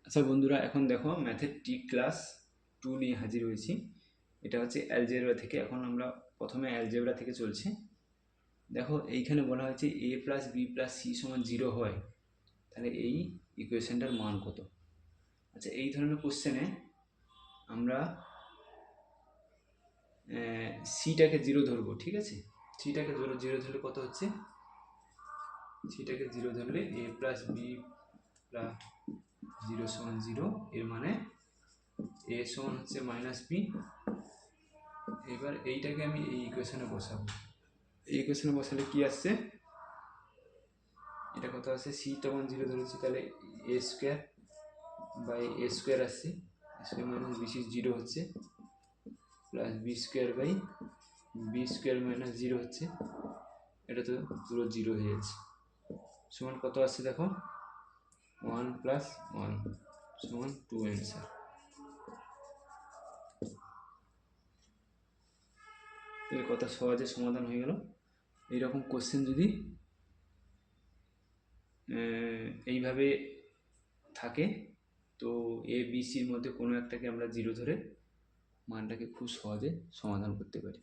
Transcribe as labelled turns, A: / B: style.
A: আচ্ছা বন্ধুরা, এখন দেখো ম্যাথের টি ক্লাস 2 নিয়ে হাজির হয়েছি। এটা হচ্ছে অ্যালজেব্রা থেকে। এখন আমরা প্রথমে অ্যালজেব্রা থেকে চলছি। দেখো এইখানে বলা হয়েছে a plus B plus C সমান 0 হয়, তাহলে এই ইকুয়েশনটার মান কত? আচ্ছা, এই ধরনের কোশ্চেনে আমরা সিটাকে 0 ধরবো, ঠিক আছে? সিটাকে 0 ধরলে কত হচ্ছে? সিটাকে 0 ধরলে a প্লাস বি প্লাস 0 সমান 0, এর মানে a সমান হচ্ছে মাইনাস বি। এবার এইটাকে আমি এই ইকুয়েশনে বসাবো। এই ইকুয়েশনে বসালে কি আসছে? এটা কত আসছে? সি তখন 0 ধরেছি, তাহলে A square by A square আসছে। স্কোয়ার মাইনাস বিসি 0 হচ্ছে, plus B square by B square minus 0 হচ্ছে। এটা তো পুরো 0 হয়ে যাচ্ছে। সমান কত আসছে দেখো? 1 প্লাস 1 সমান 2 অ্যান্সার। এর কত সহজে সমাধান হয়ে গেল। এইরকম কোশ্চেন যদি এইভাবে থাকে, তো এ বি সির মধ্যে কোনো একটাকে আমরা 0 ধরে মানটাকে খুব সহজে সমাধান করতে পারি।